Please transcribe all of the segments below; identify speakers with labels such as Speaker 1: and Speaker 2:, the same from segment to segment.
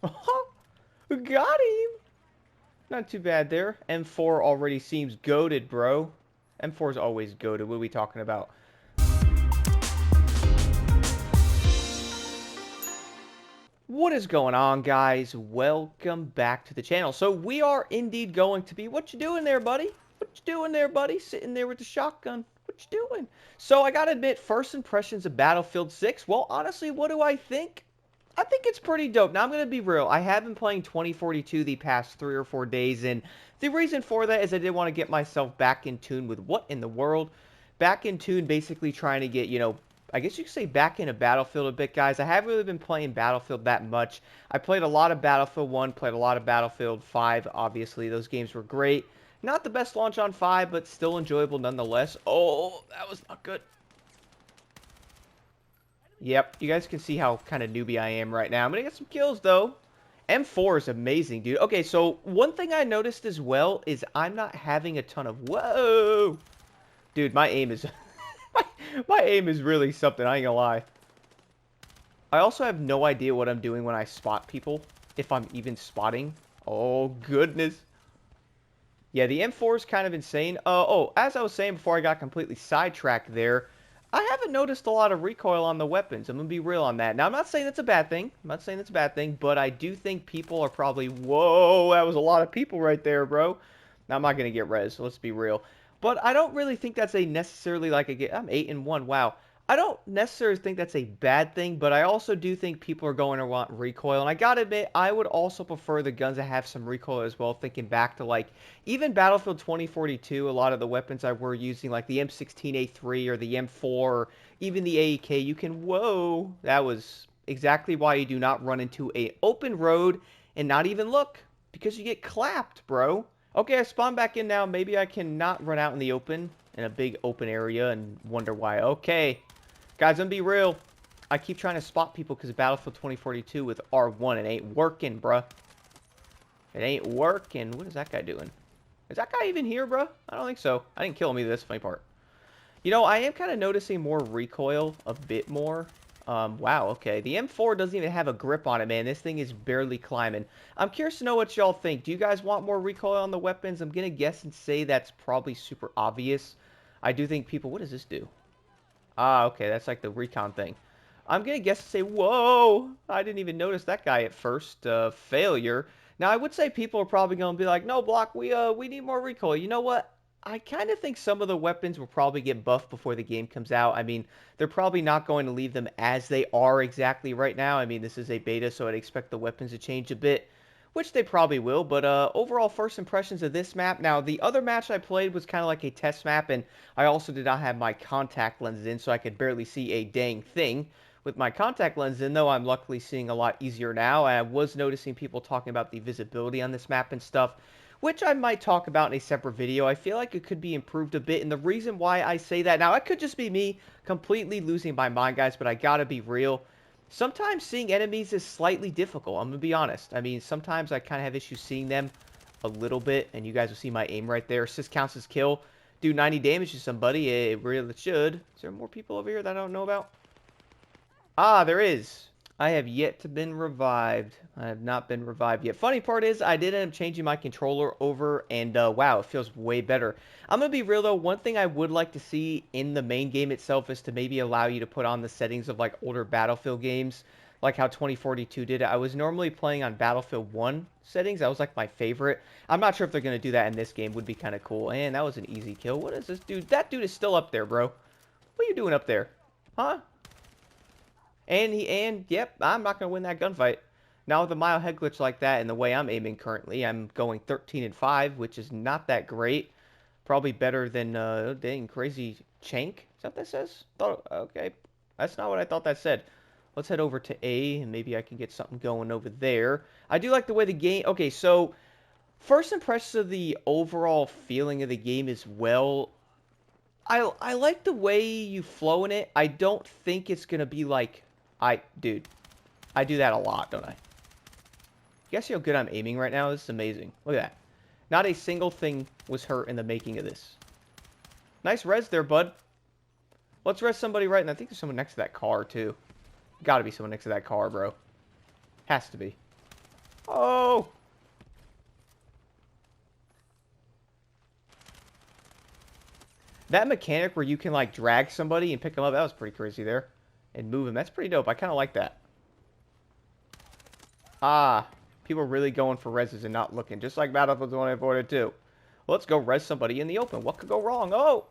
Speaker 1: Got him. Not too bad there. M4 already seems goated, bro. M4 is always goated. What are we talking about? What is going on, guys? Welcome back to the channel. So we are indeed going to be... What you doing there, buddy? What you doing there, buddy? Sitting there with the shotgun. What you doing? So I gotta admit, first impressions of Battlefield 6. Well, honestly, what do I think? I think it's pretty dope. Now, I'm going to be real. I have been playing 2042 the past 3 or 4 days, and the reason for that is I did want to get myself back in tune with what in the world. Back in tune, basically trying to get, I guess you could say back into Battlefield a bit, guys. I haven't really been playing Battlefield that much. I played a lot of Battlefield 1, played a lot of Battlefield 5, obviously. Those games were great. Not the best launch on 5, but still enjoyable nonetheless. Oh, that was not good. Yep, you guys can see how kind of newbie I am right now. I'm going to get some kills, though. M4 is amazing, dude. Okay, so one thing I noticed as well is I'm not having a ton of... Whoa! Dude, my aim is... my aim is really something, I ain't gonna lie. I also have no idea what I'm doing when I spot people. If I'm even spotting. Oh, goodness. Yeah, the M4 is kind of insane. Oh, as I was saying before I got completely sidetracked there, I haven't noticed a lot of recoil on the weapons. I'm going to be real on that. Now, I'm not saying that's a bad thing. I'm not saying that's a bad thing, but I do think people are probably... Whoa, that was a lot of people right there, bro. Now, I'm not going to get res, so let's be real. But I don't really think that's a necessarily like a... I'm 8-1, wow. I don't necessarily think that's a bad thing, but I also do think people are going to want recoil. And I gotta admit, I would also prefer the guns that have some recoil as well, thinking back to, like, even Battlefield 2042, a lot of the weapons I were using, like the M16A3 or the M4, or even the AEK, you can... Whoa! That was exactly why you do not run into an open road and not even look, because you get clapped, bro. Okay, I spawned back in now. Maybe I can not run out in the open, in a big open area, and wonder why. Okay. Guys, I'm gonna be real. I keep trying to spot people because of Battlefield 2042 with R1. It ain't working, bruh. It ain't working. What is that guy doing? Is that guy even here, bruh? I don't think so. I didn't kill him either. That's the funny part. You know, I am kind of noticing more recoil a bit more. Wow, okay. The M4 doesn't even have a grip on it, man. This thing is barely climbing. I'm curious to know what y'all think. Do you guys want more recoil on the weapons? I'm gonna guess and say that's probably super obvious. I do think people... What does this do? Ah, okay, that's like the recon thing. I'm gonna guess and say, whoa! I didn't even notice that guy at first. Failure. Now, I would say people are probably gonna be like, no, Block, we need more recoil. You know what? I kind of think some of the weapons will probably get buffed before the game comes out. I mean, they're probably not going to leave them as they are exactly right now. I mean, this is a beta, so I'd expect the weapons to change a bit, which they probably will. But overall, first impressions of this map. Now, the other match I played was kind of like a test map, and I also did not have my contact lenses in, so I could barely see a dang thing. With my contact lens in, though, I'm luckily seeing a lot easier now. I was noticing people talking about the visibility on this map and stuff, which I might talk about in a separate video. I feel like it could be improved a bit, and the reason why I say that, now, it could just be me completely losing my mind, guys, but I gotta be real. Sometimes seeing enemies is slightly difficult, I'm gonna be honest. I mean, sometimes I kind of have issues seeing them a little bit, and you guys will see my aim right there. Assist counts as kill. Do 90 damage to somebody, it really should. Is there more people over here that I don't know about? Ah, there is. I have yet to been revived. I have not been revived yet. Funny part is, I did end up changing my controller over, and wow, it feels way better. I'm going to be real, though. One thing I would like to see in the main game itself is to maybe allow you to put on the settings of, like, older Battlefield games, like how 2042 did it. I was normally playing on Battlefield 1 settings. That was, like, my favorite. I'm not sure if they're going to do that in this game. Would be kind of cool. And that was an easy kill. What is this dude? That dude is still up there, bro. What are you doing up there? Huh? And yep, I'm not going to win that gunfight. Now with a mile head glitch like that and the way I'm aiming currently, I'm going 13-5, which is not that great. Probably better than, dang, crazy Chank. Is that what that says? Oh, okay. That's not what I thought that said. Let's head over to A, and maybe I can get something going over there. I do like the way the game... Okay, so, first impressions of the overall feeling of the game as well. I like the way you flow in it. I don't think it's going to be like... Dude, I do that a lot, don't I? You guys see how good I'm aiming right now? This is amazing. Look at that. Not a single thing was hurt in the making of this. Nice res there, bud. Let's res somebody right, and I think there's someone next to that car, too. Gotta be someone next to that car, bro. Has to be. Oh! That mechanic where you can, like, drag somebody and pick them up, that was pretty crazy there. And move them, that's pretty dope. I kind of like that. Ah, people are really going for reses and not looking, just like Battlefield 2042. Let's go res somebody in the open. What could go wrong? Oh!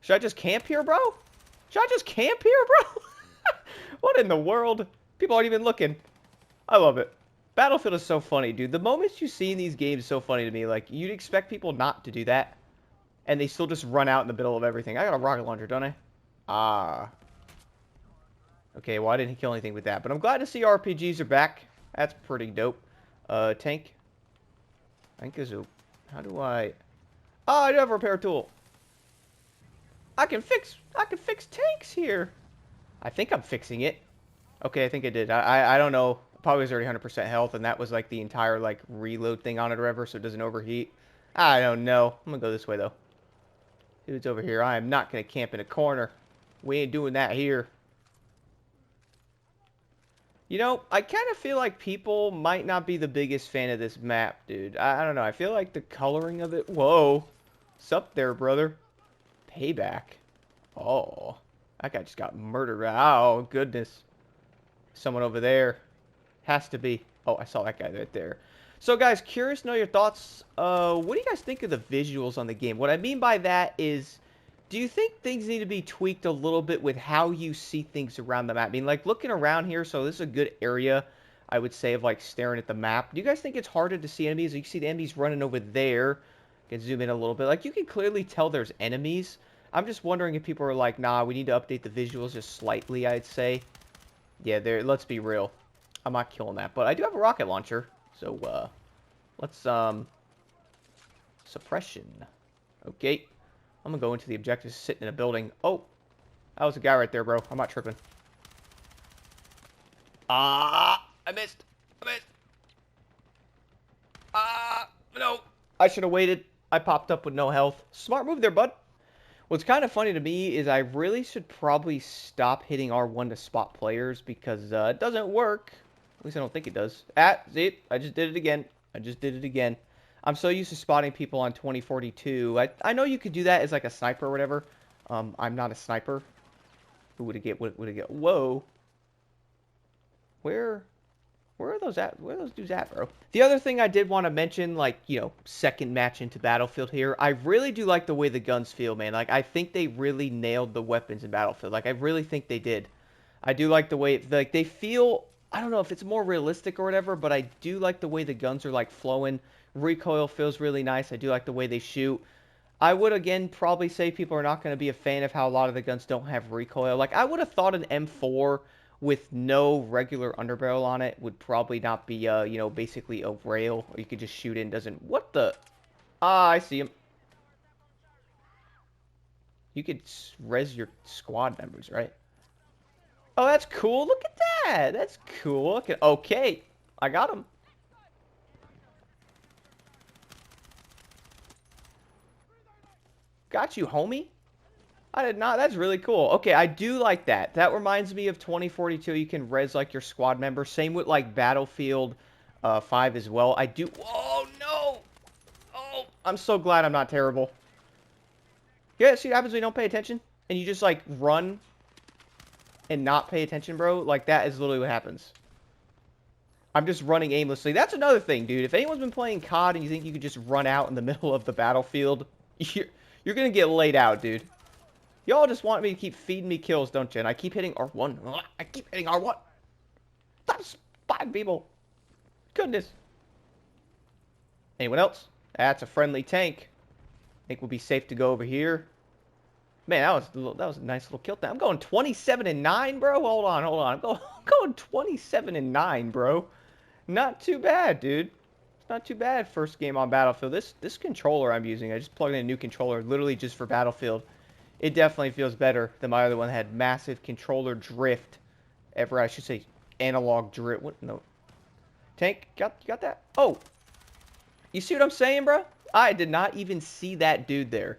Speaker 1: Should I just camp here, bro? Should I just camp here, bro? What in the world? People aren't even looking. I love it. Battlefield is so funny, dude. The moments you see in these games is so funny to me. Like, you'd expect people not to do that, and they still just run out in the middle of everything. I got a rocket launcher, don't I? Ah. Okay, well, I didn't kill anything with that, but I'm glad to see RPGs are back. That's pretty dope. Tank. Tank is a... How do I... Oh, I do have a repair tool. I can fix tanks here. I think I'm fixing it. Okay, I think I did. I don't know. Probably was already 100% health, and that was like the entire like reload thing on it or whatever, so it doesn't overheat. I don't know. I'm gonna go this way though. Dude's over here. I am not gonna camp in a corner. We ain't doing that here. You know, I kind of feel like people might not be the biggest fan of this map, dude. I don't know. I feel like the coloring of it... Whoa. What's up there, brother? Payback. Oh. That guy just got murdered. Oh, goodness. Someone over there. Has to be. Oh, I saw that guy right there. So, guys, curious to know your thoughts. What do you guys think of the visuals on the game? What I mean by that is... Do you think things need to be tweaked a little bit with how you see things around the map? I mean, like, looking around here, so this is a good area, I would say, of, like, staring at the map. Do you guys think it's harder to see enemies? You can see the enemies running over there. You can zoom in a little bit. Like, you can clearly tell there's enemies. I'm just wondering if people are like, nah, we need to update the visuals just slightly, I'd say. Yeah, let's be real. I'm not killing that. But I do have a rocket launcher. So, let's, suppression. Okay. I'm gonna go into the objectives sitting in a building. Oh, that was a guy right there, bro. I'm not tripping. Ah, I missed. I missed. Ah, no. I should have waited. I popped up with no health. Smart move there, bud. What's kind of funny to me is I really should probably stop hitting R1 to spot players because it doesn't work. At least I don't think it does. See, I just did it again. I just did it again. I'm so used to spotting people on 2042. I know you could do that as like a sniper or whatever. I'm not a sniper. Who would it get? Would it get? Whoa. Where are those at? Where are those dudes at, bro? The other thing I did want to mention, like, you know, second match into Battlefield here, I really do like the way the guns feel, man. Like, I think they really nailed the weapons in Battlefield. Like, I really think they did. I do like the way, like, they feel, I don't know if it's more realistic or whatever, but I do like the way the guns are, like, flowing. Recoil feels really nice. I do like the way they shoot. I would, again, probably say people are not going to be a fan of how a lot of the guns don't have recoil. Like, I would have thought an M4 with no regular underbarrel on it would probably not be, you know, basically a rail. Or you could just shoot in. Doesn't... What the... Ah, I see him. You could res your squad members, right? Oh, that's cool. Look at that. That's cool. Okay. I got him. Got you, homie. I did not. That's really cool. Okay, I do like that. That reminds me of 2042. You can res like your squad member. Same with like Battlefield 5 as well. I do. Oh no! Oh, I'm so glad I'm not terrible. Yeah, see what happens when you don't pay attention and you just like run and not pay attention, bro. Like that is literally what happens. I'm just running aimlessly. That's another thing, dude. If anyone's been playing COD and you think you could just run out in the middle of the battlefield, you're gonna get laid out, dude. Y'all just want me to keep feeding me kills, don't you? And I keep hitting R1. I keep hitting R1. Stop spotting people. Goodness. Anyone else? That's a friendly tank. Think we'll be safe to go over here. Man, that was a nice little kill. I'm going 27-9, bro. Hold on. I'm going 27-9, bro. Not too bad, dude. It's not too bad. First game on Battlefield. This controller I'm using, I just plugged in a new controller, literally just for Battlefield. It definitely feels better than my other one that had massive controller drift. I should say analog drift. What? No. Tank, you got that? Oh. You see what I'm saying, bro? I did not even see that dude there.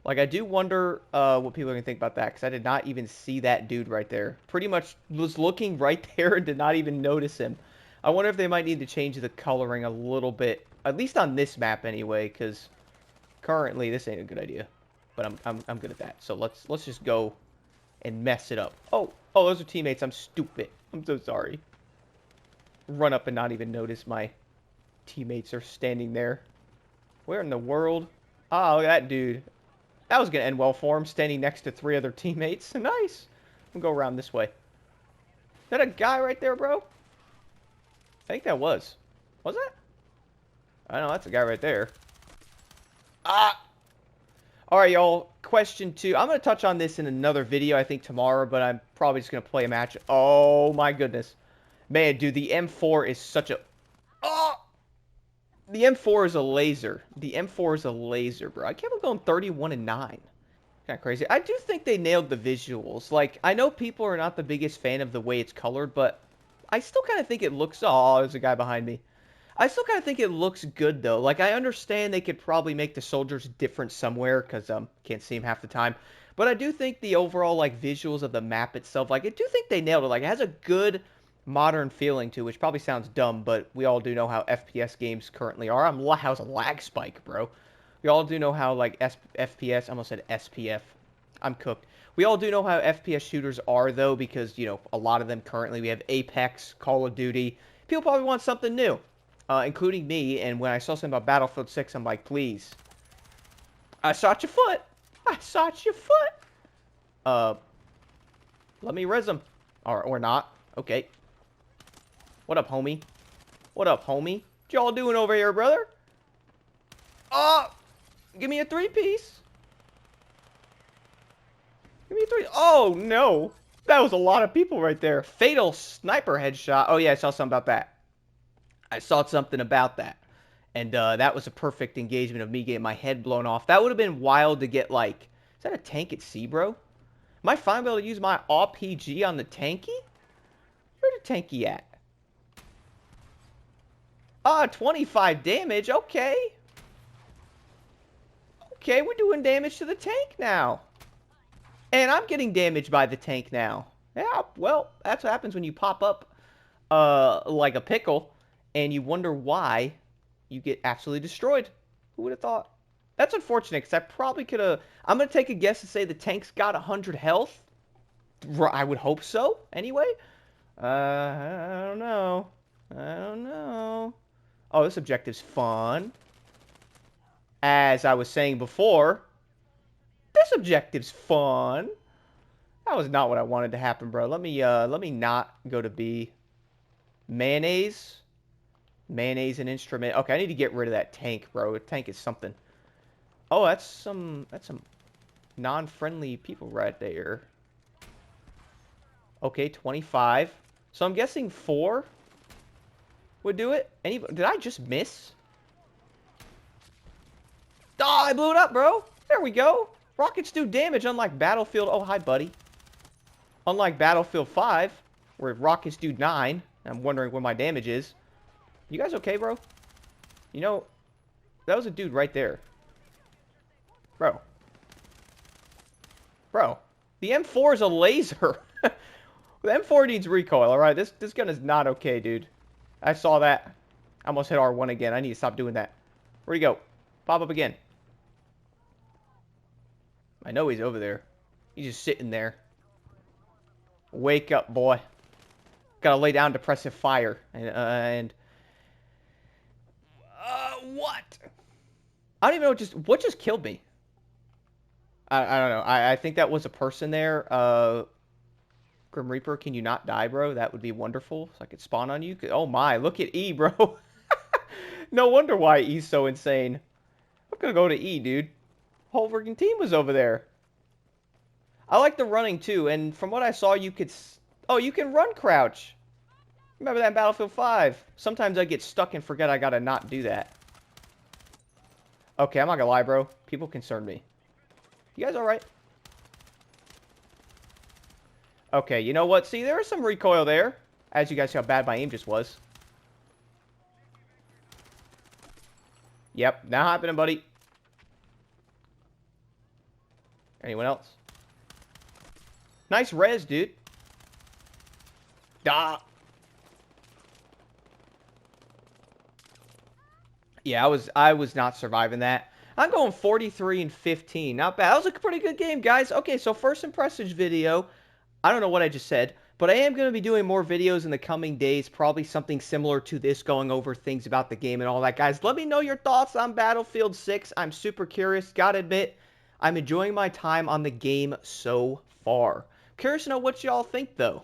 Speaker 1: Like, I do wonder what people are going to think about that, because I did not even see that dude right there. Pretty much was looking right there and did not even notice him. I wonder if they might need to change the coloring a little bit, at least on this map anyway, because currently this ain't a good idea. But I'm good at that. So let's just go and mess it up. Oh, those are teammates. I'm stupid. I'm so sorry. Run up and not even notice my teammates are standing there. Where in the world? Oh, look at that dude. That was going to end well for him, standing next to 3 other teammates. Nice. We'll go around this way. Is that a guy right there, bro? I think that was. Was that? I know, that's a guy right there. Ah! Alright, y'all. Question 2. I'm going to touch on this in another video, I think, tomorrow, but I'm probably just going to play a match. Oh, my goodness. Man, dude, the M4 is such a... Oh! The M4 is a laser. The M4 is a laser, bro. I can't believe going 31-9. Kind of crazy. I do think they nailed the visuals. Like, I know people are not the biggest fan of the way it's colored, but I still kind of think it looks... Oh, there's a guy behind me. I still kind of think it looks good, though. Like, I understand they could probably make the soldiers different somewhere, because, can't see them half the time. But I do think the overall, like, visuals of the map itself, like, I do think they nailed it. Like, it has a good modern feeling to it, which probably sounds dumb, but we all do know how FPS games currently are. How's a lag spike, bro? We all do know how, like, FPS, I almost said SPF. I'm cooked. We all do know how FPS shooters are, though, because, you know, a lot of them currently, we have Apex, Call of Duty. People probably want something new. Including me, and when I saw something about Battlefield 6, I'm like, please. I shot your foot. I shot your foot. Let me res him. Or not. Okay. What up, homie? What up, homie? What y'all doing over here, brother? Give me a 3-piece. Give me a 3. Oh, no. That was a lot of people right there. Fatal sniper headshot. Oh, yeah, I saw something about that. I saw something about that. And that was a perfect engagement of me getting my head blown off. That would have been wild to get, like... Is that a tank at sea, bro? Am I finally able to use my RPG on the tanky? Where the tanky at? 25 damage. Okay. Okay, we're doing damage to the tank now. And I'm getting damaged by the tank now. Yeah, well, that's what happens when you pop up like a pickle. And you wonder why you get absolutely destroyed. Who would have thought? That's unfortunate, because I probably could have... I'm going to take a guess and say the tank's got 100 health. I would hope so, anyway. I don't know. I don't know. Oh, this objective's fun. As I was saying before, this objective's fun. That was not what I wanted to happen, bro. Let me not go to B. Mayonnaise. Mayonnaise and instrument. Okay, I need to get rid of that tank, bro. The tank is something. Oh, that's some non-friendly people right there. Okay, 25. So I'm guessing 4 would do it. Did I just miss? Oh, I blew it up, bro. There we go. Rockets do damage, unlike Battlefield. Oh, hi, buddy. Unlike Battlefield 5, where rockets do 9. I'm wondering what my damage is. You guys okay, bro? You know, that was a dude right there. Bro. Bro. The M4 is a laser. The M4 needs recoil, alright? This gun is not okay, dude. I saw that. I almost hit R1 again. I need to stop doing that. Where'd he go? Pop up again. I know he's over there. He's just sitting there. Wake up, boy. Gotta lay down depressive fire. What? I don't even know what just killed me. I don't know. I think that was a person there. Grim Reaper, can you not die, bro? That would be wonderful. So I could spawn on you. Oh my, look at E, bro. No wonder why E's so insane. I'm gonna go to E, dude. Whole freaking team was over there. I like the running too, and from what I saw, you could... Oh, you can run crouch. Remember that in Battlefield 5? Sometimes I get stuck and forget I gotta not do that. Okay, I'm not gonna lie, bro. People concern me. You guys alright? Okay, you know what? See, there was some recoil there. As you guys see how bad my aim just was. Yep, not happening, buddy. Anyone else? Nice res, dude. Ah. Yeah, I was not surviving that. I'm going 43 and 15. Not bad. That was a pretty good game, guys. Okay, so first impressions video. I don't know what I just said, but I am going to be doing more videos in the coming days, probably something similar to this, going over things about the game and all that, guys. Let me know your thoughts on Battlefield 6. I'm super curious. Gotta admit, I'm enjoying my time on the game so far. Curious to know what y'all think, though.